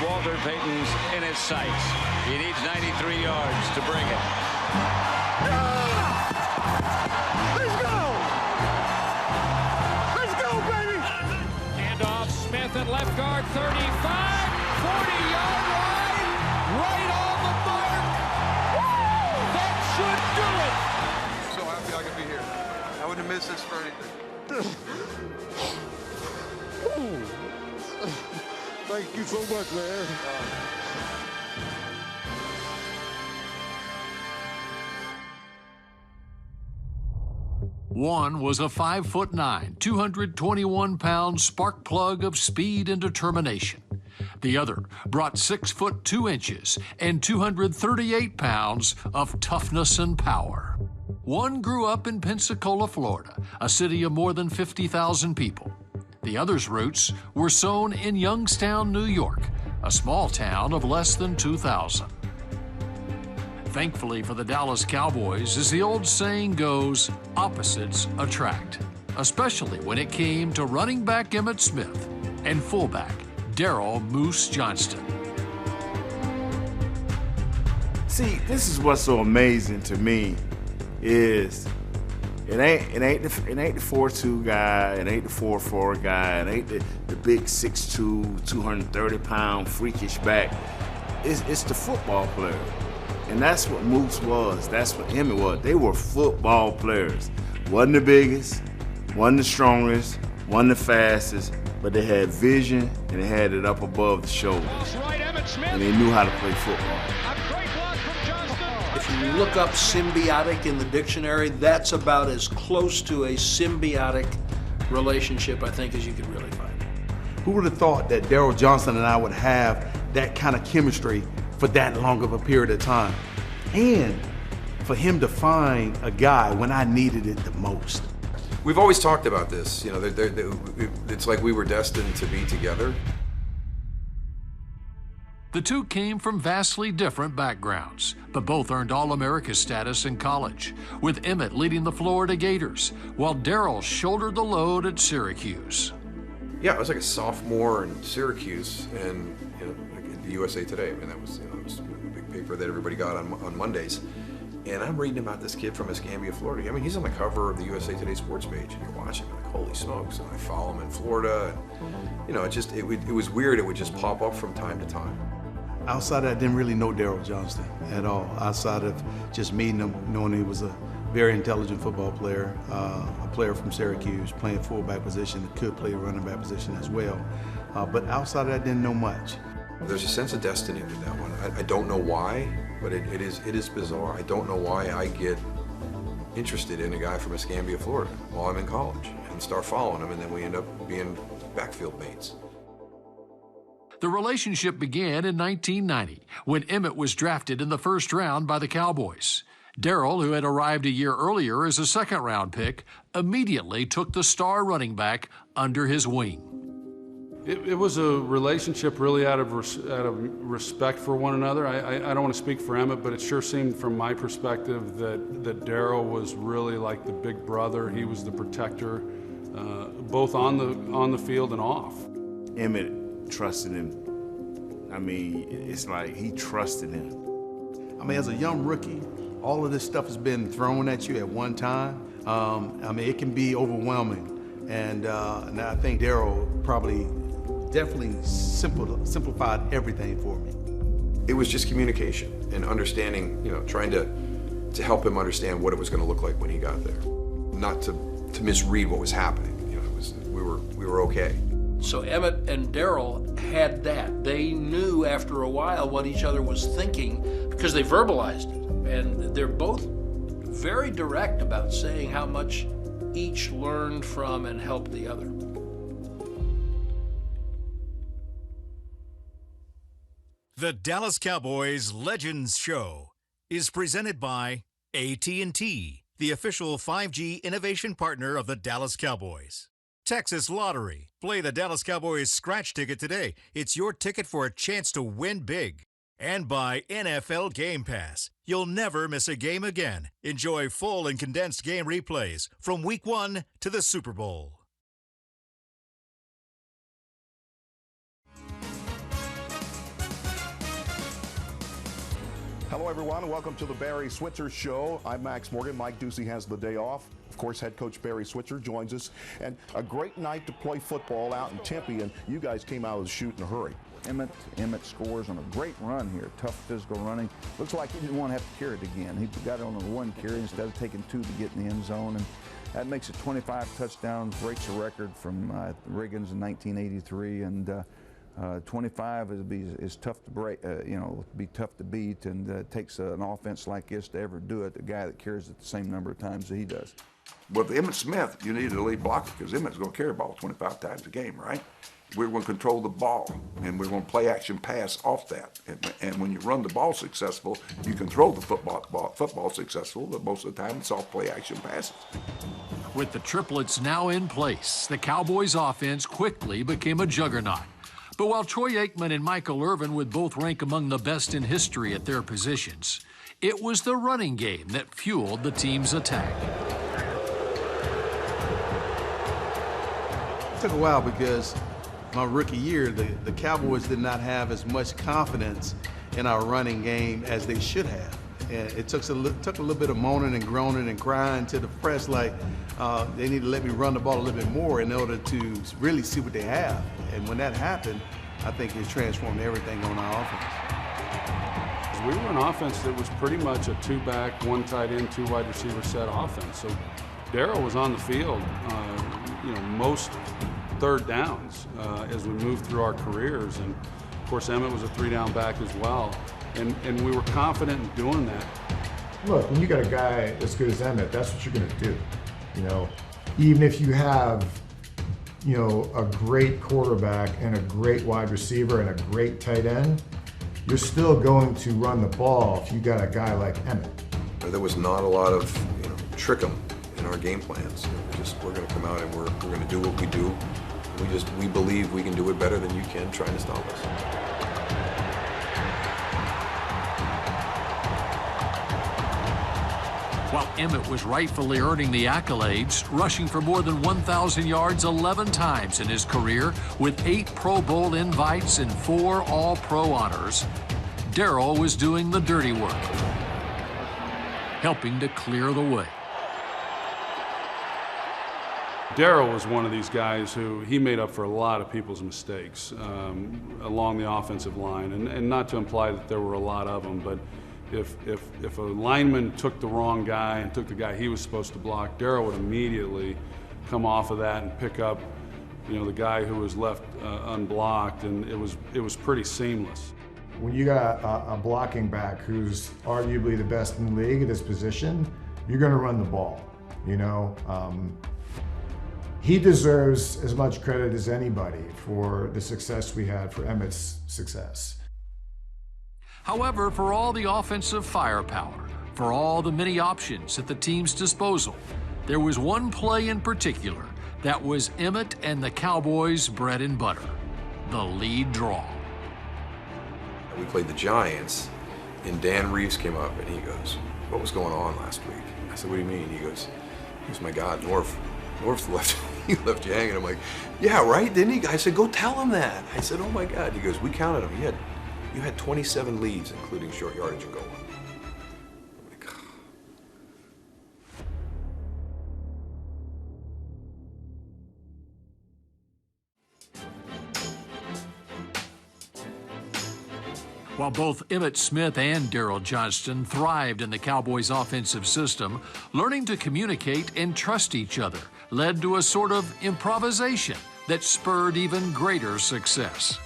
Walter Payton's in his sights. He needs 93 yards to bring it. Let's go! Let's go, baby! Handoff, Smith at left guard, 35, 40-yard line, right on the mark. Woo! That should do it. I'm so happy I could be here. I wouldn't have missed this for anything. Thank you so much, man. One was a 5'9", 221-pound spark plug of speed and determination. The other brought 6 foot 2 inches and 238 pounds of toughness and power. One grew up in Pensacola, Florida, a city of more than 50,000 people. The other's roots were sown in Youngstown, New York, a small town of less than 2,000. Thankfully for the Dallas Cowboys, as the old saying goes, opposites attract, especially when it came to running back Emmett Smith and fullback Daryl Moose Johnston. See, this is what's so amazing to me is it ain't the 4-2 guy, it ain't the 4-4 guy, it ain't the big 6'2", 230-pound freakish back. It's the football player. And that's what Moose was. That's what Emmett was. They were football players. Wasn't the biggest, wasn't the strongest, wasn't the fastest, but they had vision and they had it up above the shoulders. And they knew how to play football. If you look up symbiotic in the dictionary, that's about as close to a symbiotic relationship, I think, as you could really find. Who would have thought that Daryl Johnston and I would have that kind of chemistry for that long of a period of time? And for him to find a guy when I needed it the most. We've always talked about this. You know, it's like we were destined to be together. The two came from vastly different backgrounds, but both earned All-America status in college, with Emmett leading the Florida Gators, while Daryl shouldered the load at Syracuse. Yeah, I was like a sophomore in Syracuse, and you know, like the USA Today. I mean, that was, it was a big paper that everybody got on Mondays. And I'm reading about this kid from Escambia, Florida. I mean, he's on the cover of the USA Today sports page, and you're watching, like, holy smokes. And I follow him in Florida, and, you know, it was weird. It would just pop up from time to time. Outside of that, I didn't really know Daryl Johnston at all. Outside of just meeting him, knowing he was a very intelligent football player, a player from Syracuse, playing fullback position, could play running back position as well. But outside of that, I didn't know much. There's a sense of destiny with that one. I don't know why, but it is bizarre. I don't know why I get interested in a guy from Escambia, Florida, while I'm in college, and start following him, and then we end up being backfield mates. The relationship began in 1990 when Emmett was drafted in the first round by the Cowboys. Daryl, who had arrived a year earlier as a second-round pick, immediately took the star running back under his wing. It was a relationship really out of respect for one another. I don't want to speak for Emmett, but it sure seemed from my perspective that Daryl was really like the big brother. He was the protector, both on the field and off. Emmett trusted him. I mean, it's like he trusted him. I mean, as a young rookie, all of this stuff has been thrown at you at one time. I mean, it can be overwhelming. And I think Daryl definitely simplified everything for me. It was just communication and understanding, you know, trying to help him understand what it was going to look like when he got there. Not to misread what was happening. You know, we were okay. So Emmett and Daryl had that. They knew after a while what each other was thinking because they verbalized it. And they're both very direct about saying how much each learned from and helped the other. The Dallas Cowboys Legends Show is presented by AT&T, the official 5G innovation partner of the Dallas Cowboys. Texas Lottery. Play the Dallas Cowboys scratch ticket today. It's your ticket for a chance to win big. And by NFL Game Pass. You'll never miss a game again. Enjoy full and condensed game replays from Week 1 to the Super Bowl. Hello, everyone, and welcome to the Barry Switzer Show. I'm Max Morgan. Mike Ducey has the day off. Of course, head coach Barry Switzer joins us. And a great night to play football out in Tempe, and you guys came out of the chute in a hurry. Emmett scores on a great run here, tough physical running. Looks like he didn't want to have to carry it again. He got it on a one carry instead of taking two to get in the end zone, and that makes it 25 touchdowns, breaks a record from Riggins in 1983, and 25 is tough to break, be tough to beat, and it takes an offense like this to ever do it, the guy that carries it the same number of times that he does. With Emmett Smith, you need a lead blocker because Emmett's going to carry the ball 25 times a game, right? We're going to control the ball, and we're going to play action pass off that. And when you run the ball successful, you control the football successful, but most of the time it's off play action passes. With the triplets now in place, the Cowboys' offense quickly became a juggernaut. But while Troy Aikman and Michael Irvin would both rank among the best in history at their positions, it was the running game that fueled the team's attack. It took a while because my rookie year, the Cowboys did not have as much confidence in our running game as they should have. And it took a little bit of moaning and groaning and crying to the press like they need to let me run the ball a little bit more in order to really see what they have. And when that happened, I think it transformed everything on our offense. We were an offense that was pretty much a two-back, one tight end, two wide receiver set offense. So Daryl was on the field, most third downs as we moved through our careers. And of course, Emmett was a three-down back as well. And we were confident in doing that. Look, when you got a guy as good as Emmett, that's what you're going to do. Even if you have, a great quarterback and a great wide receiver and a great tight end, you're still going to run the ball if you got a guy like Emmett. There was not a lot of, trick 'em in our game plans. We're going to come out and we're going to do what we do. We believe we can do it better than you can trying to stop us. While Emmett was rightfully earning the accolades, rushing for more than 1,000 yards 11 times in his career with 8 Pro Bowl invites and 4 All-Pro honors, Daryl was doing the dirty work, helping to clear the way. Daryl was one of these guys who he made up for a lot of people's mistakes along the offensive line, and not to imply that there were a lot of them, but if a lineman took the wrong guy and took the guy he was supposed to block, Daryl would immediately come off of that and pick up, the guy who was left unblocked, and it was pretty seamless. When you got a blocking back who's arguably the best in the league at this position, you're going to run the ball. He deserves as much credit as anybody for the success we had, for Emmett's success. However, for all the offensive firepower, for all the many options at the team's disposal, there was one play in particular that was Emmett and the Cowboys' bread and butter, the lead draw. We played the Giants, and Dan Reeves came up and he goes, "What was going on last week?" I said, "What do you mean?" He goes, "My God, North's he left you hanging." I'm like, "Yeah, right, didn't he?" I said, "Go tell him that." I said, "Oh my God." He goes, "We counted him. You had 27 leads, including short yardage and goal line." I'm like, While both Emmitt Smith and Daryl Johnston thrived in the Cowboys' offensive system, learning to communicate and trust each other led to a sort of improvisation that spurred even greater success.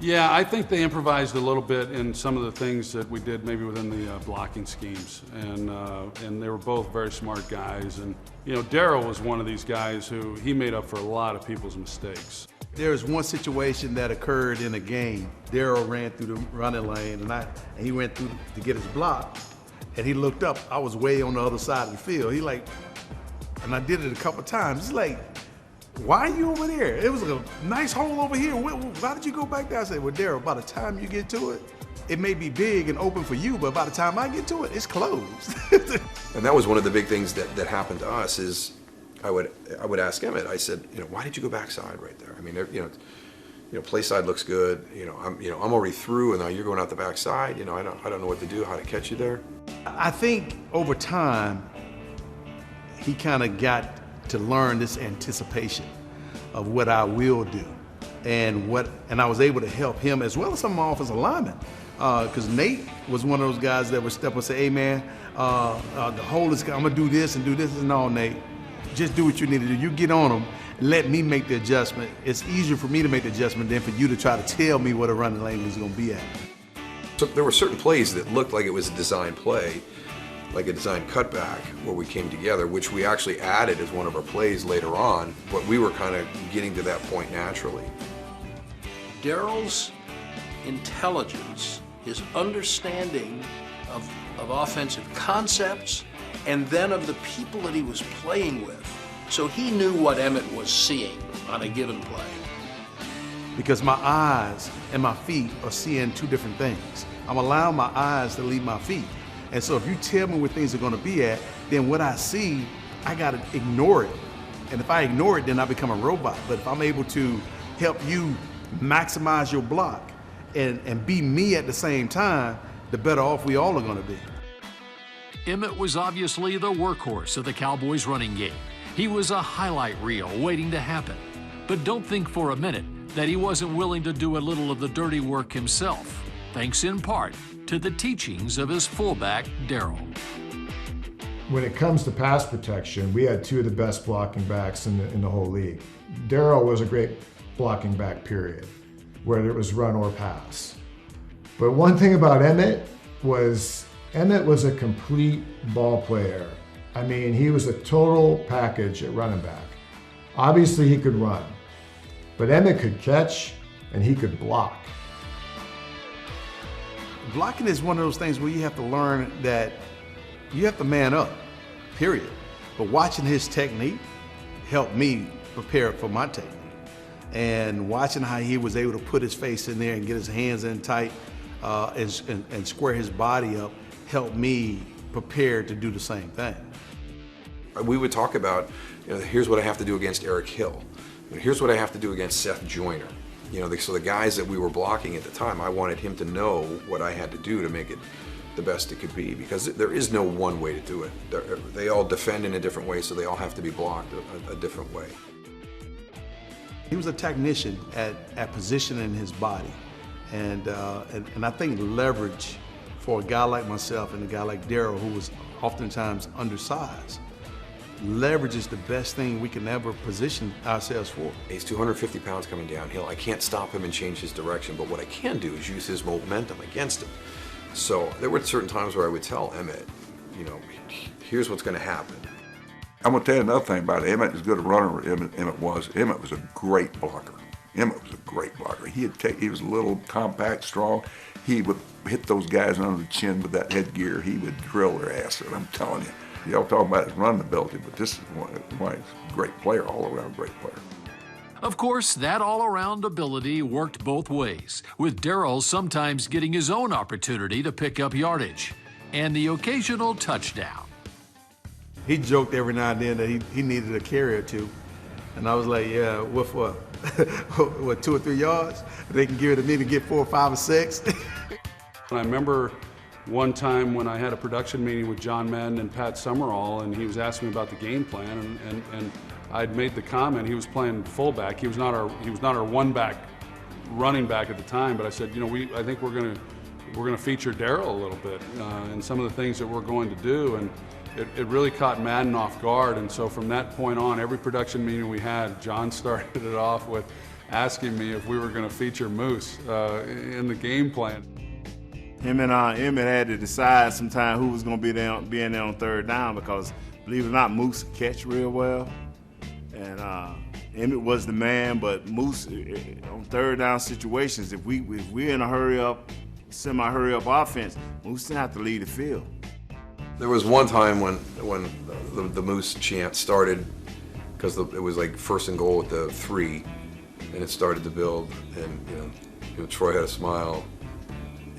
Yeah, I think they improvised a little bit in some of the things that we did maybe within the blocking schemes, and they were both very smart guys. And Daryl was one of these guys who he made up for a lot of people's mistakes. There was one situation that occurred in a game. Daryl ran through the running lane, and he went through to get his block, and he looked up. I was way on the other side of the field. And I did it a couple times. He's like, "Why are you over there? It was a nice hole over here. Why did you go back there?" I said, "Well, Daryl, by the time you get to it, it may be big and open for you, but by the time I get to it, it's closed." And that was one of the big things that happened to us is I would ask Emmett, I said, "Why did you go backside right there?" I mean, play side looks good. I'm already through, and now you're going out the backside. I don't know what to do, how to catch you there. I think over time, he kind of got to learn this anticipation of what I will do, and I was able to help him as well as some of my offensive linemen. Because Nate was one of those guys that would step up and say, "Hey man, the hole is, I'm gonna do this and do this." And no, Nate, just do what you need to do. You get on them, and let me make the adjustment. It's easier for me to make the adjustment than for you to try to tell me what a running lane is gonna be at. So there were certain plays that looked like it was a design play, like a design cutback, where we came together, which we actually added as one of our plays later on, but we were kind of getting to that point naturally. Daryl's intelligence, his understanding of offensive concepts, and then of the people that he was playing with. So he knew what Emmett was seeing on a given play. Because my eyes and my feet are seeing two different things. I'm allowing my eyes to lead my feet. And so if you tell me where things are gonna be at, then what I see, I gotta ignore it. And if I ignore it, then I become a robot. But if I'm able to help you maximize your block and be me at the same time, the better off we all are gonna be. Emmett was obviously the workhorse of the Cowboys running game. He was a highlight reel waiting to happen. But don't think for a minute that he wasn't willing to do a little of the dirty work himself, thanks in part to the teachings of his fullback, Daryl. When it comes to pass protection, we had two of the best blocking backs in the whole league. Daryl was a great blocking back, period, whether it was run or pass. But one thing about Emmett was a complete ball player. I mean, he was a total package at running back. Obviously, he could run, but Emmett could catch and he could block. Blocking is one of those things where you have to learn that you have to man up, period. But watching his technique helped me prepare for my technique. And watching how he was able to put his face in there and get his hands in tight and square his body up helped me prepare to do the same thing. We would talk about, here's what I have to do against Eric Hill. Here's what I have to do against Seth Joyner. So the guys that we were blocking at the time, I wanted him to know what I had to do to make it the best it could be, because there is no one way to do it. They all defend in a different way, so they all have to be blocked a different way. He was a technician at positioning his body. And I think leverage for a guy like myself and a guy like Daryl, who was oftentimes undersized, leverage is the best thing we can ever position ourselves for. He's 250 pounds coming downhill. I can't stop him and change his direction, but what I can do is use his momentum against him. So there were certain times where I would tell Emmett, here's what's going to happen. I'm going to tell you another thing about Emmett. As good a runner Emmett was a great blocker. Emmett was a great blocker. He was a little compact, strong. He would hit those guys under the chin with that headgear. He would drill their ass. And I'm telling you, y'all talking about his running ability, but this is why he's a great player, all-around great player. Of course, that all-around ability worked both ways, with Daryl sometimes getting his own opportunity to pick up yardage and the occasional touchdown. He joked every now and then that he needed a carry or two. And I was like, yeah, what for? What, 2 or 3 yards? They can give it to me to get 4 or 5 or 6. I remember one time when I had a production meeting with John Madden and Pat Summerall, and he was asking me about the game plan, and I'd made the comment he was playing fullback. He was not our one-back running back at the time, but I said, I think we're gonna feature Daryl a little bit in some of the things that we're going to do, and it really caught Madden off guard. And so from that point on, every production meeting we had, John started it off with asking me if we were going to feature Moose in the game plan. Him and Emmett had to decide sometime who was going to be in there on third down, because, believe it or not, Moose could catch real well. And Emmett was the man, but Moose, on third down situations, if we're in a semi-hurry up offense, Moose didn't have to lead the field. There was one time when the Moose chant started, because it was like 1st and goal at the 3, and it started to build, and Troy had a smile.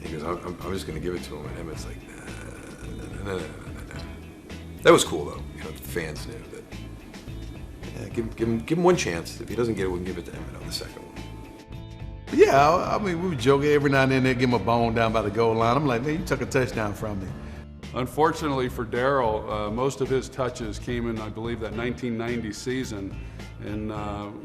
He goes, I'm just going to give it to him, and Emmett's like, nah. That was cool though. The fans knew that. Yeah, give him one chance. If he doesn't get it, we can give it to Emmett on the second one. Yeah, I mean, we would joke every now and then. They'd give him a bone down by the goal line. I'm like, man, you took a touchdown from me. Unfortunately for Daryl, most of his touches came in, I believe, that 1990 season. And,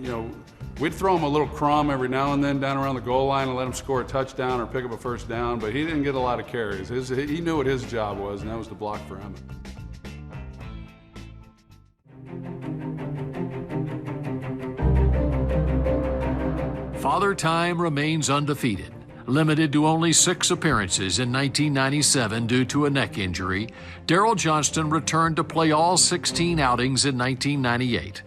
you know, we'd throw him a little crumb every now and then down around the goal line and let him score a touchdown or pick up a first down, but he didn't get a lot of carries. He knew what his job was, and that was to block for Emmett. Father Time remains undefeated. Limited to only 6 appearances in 1997 due to a neck injury, Daryl Johnston returned to play all 16 outings in 1998.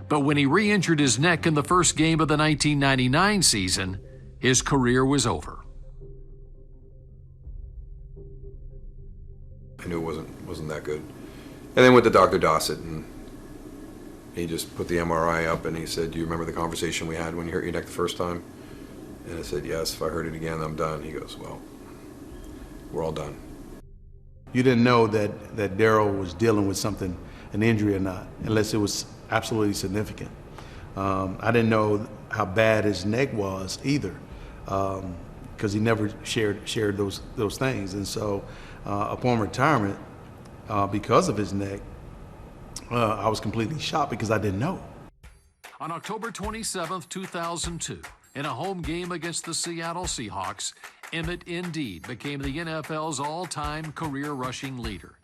But when he re-injured his neck in the first game of the 1999 season, his career was over. I knew it wasn't that good. And then went to Dr. Dossett, and he just put the MRI up, and he said, "Do you remember the conversation we had when you hurt your neck the first time?" And I said, "Yes, if I hurt it again, I'm done." He goes, "Well, we're all done." You didn't know that Daryl was dealing with something, an injury or not, unless it was absolutely significant. I didn't know how bad his neck was either, because he never shared those things. And so upon retirement, because of his neck, I was completely shocked because I didn't know. On October 27, 2002, in a home game against the Seattle Seahawks, Emmett indeed became the NFL's all-time career rushing leader.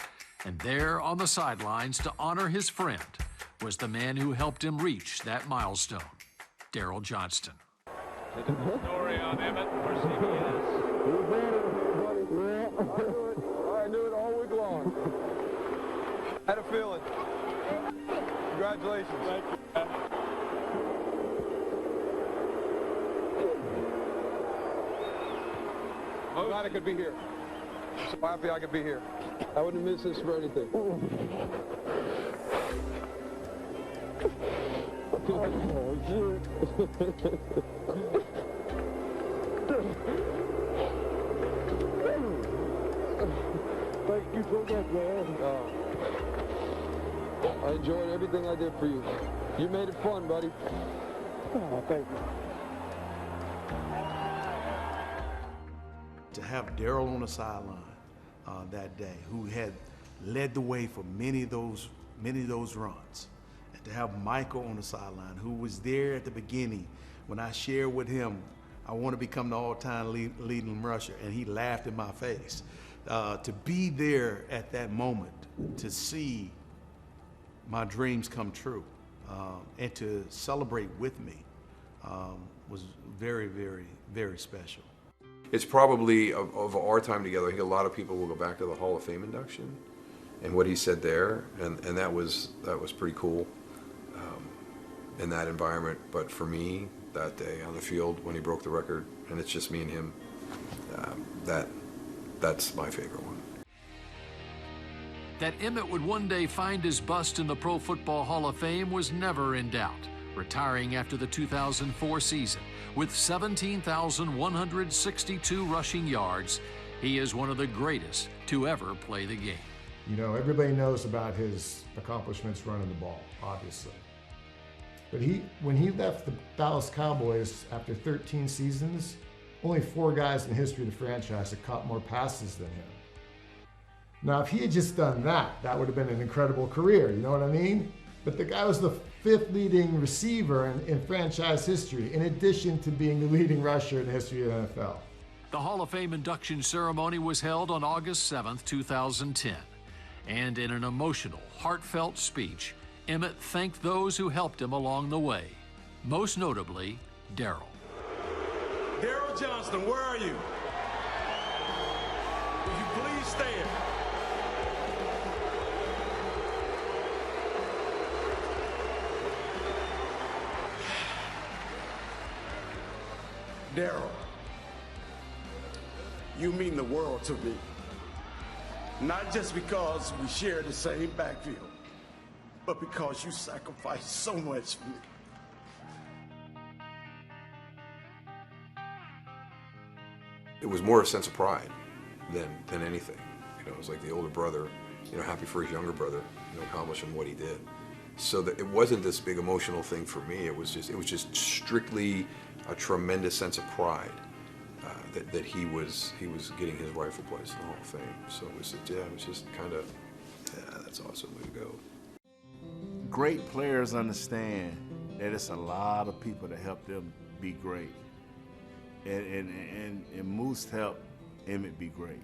And there on the sidelines to honor his friend was the man who helped him reach that milestone, Daryl Johnston. Story on Emmett for CBS. I knew it all week long. Had a feeling. Congratulations. Thank you. I'm glad I could be here. So happy I could be here. I wouldn't miss this for anything. Thank you so much, man. I enjoyed everything I did for you. You made it fun, buddy. Oh, thank you. To have Daryl on the sideline that day, who had led the way for many of those runs, and to have Michael on the sideline, who was there at the beginning when I shared with him, I want to become the all-time leading rusher, and he laughed in my face. To be there at that moment, to see my dreams come true, and to celebrate with me was very, very, very special. It's probably, of our time together, I think a lot of people will go back to the Hall of Fame induction and what he said there, and that was pretty cool in that environment. But for me, that day on the field when he broke the record, and it's just me and him, that's my favorite one. That Emmett would one day find his bust in the Pro Football Hall of Fame was never in doubt, retiring after the 2004 season. With 17,162 rushing yards, he is one of the greatest to ever play the game. You know, everybody knows about his accomplishments running the ball, obviously. But when he left the Dallas Cowboys after 13 seasons, only 4 guys in the history of the franchise had caught more passes than him. Now, if he had just done that, that would have been an incredible career, you know what I mean? But the guy was the 5th leading receiver in franchise history, in addition to being the leading rusher in the history of the NFL. The Hall of Fame induction ceremony was held on August 7, 2010. And in an emotional, heartfelt speech, Emmett thanked those who helped him along the way, most notably, Daryl. Daryl Johnston, where are you? Will you please stand? Daryl, you mean the world to me. Not just because we share the same backfield, but because you sacrificed so much for me. It was more a sense of pride than anything. You know, it was like the older brother, you know, happy for his younger brother, you know, accomplishing what he did. So that it wasn't this big emotional thing for me. It was just strictly a tremendous sense of pride that he was getting his rightful place in the Hall of Fame. So it was just kind of, that's awesome way to go. Great players understand that it's a lot of people that help them be great, and Moose helped Emmett be great.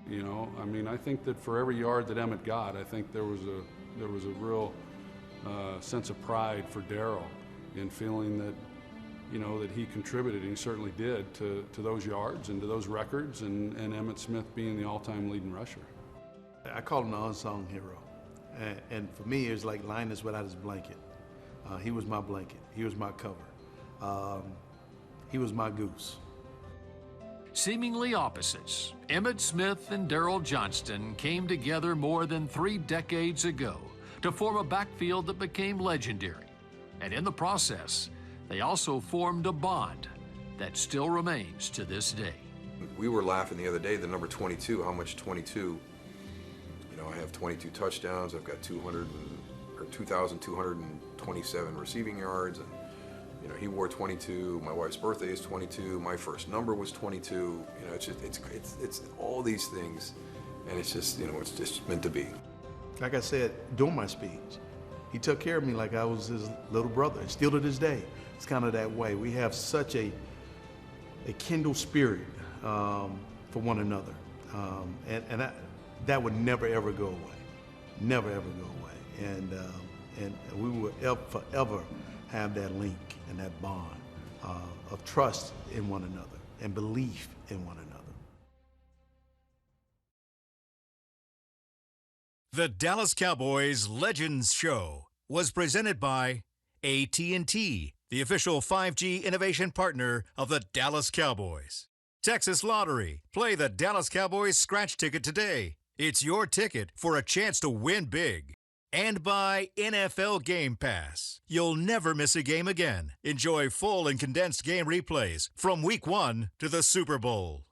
You know, I mean, I think that for every yard that Emmett got, I think there was a real sense of pride for Daryl in feeling that, you know, that he contributed, and he certainly did, to those yards and to those records, and Emmett Smith being the all-time leading rusher. I call him the unsung hero. And for me, it was like Linus without his blanket. He was my blanket. He was my cover. He was my goose. Seemingly opposites, Emmett Smith and Daryl Johnston came together more than 3 decades ago to form a backfield that became legendary. And in the process, they also formed a bond that still remains to this day. We were laughing the other day, the number 22, how much 22, you know, I have 22 touchdowns, I've got 2,227 receiving yards, and you know, he wore 22, my wife's birthday is 22, my first number was 22, you know, it's all these things, and it's just, you know, it's just meant to be. Like I said, during my speech, he took care of me like I was his little brother, and still to this day, it's kind of that way. We have such a kindled spirit for one another, and that would never ever go away, never ever go away, and we will forever have that link and that bond of trust in one another and belief in one another. The Dallas Cowboys Legends Show was presented by AT&T, the official 5G innovation partner of the Dallas Cowboys. Texas Lottery. Play the Dallas Cowboys scratch ticket today. It's your ticket for a chance to win big. And by NFL Game Pass. You'll never miss a game again. Enjoy full and condensed game replays from Week 1 to the Super Bowl.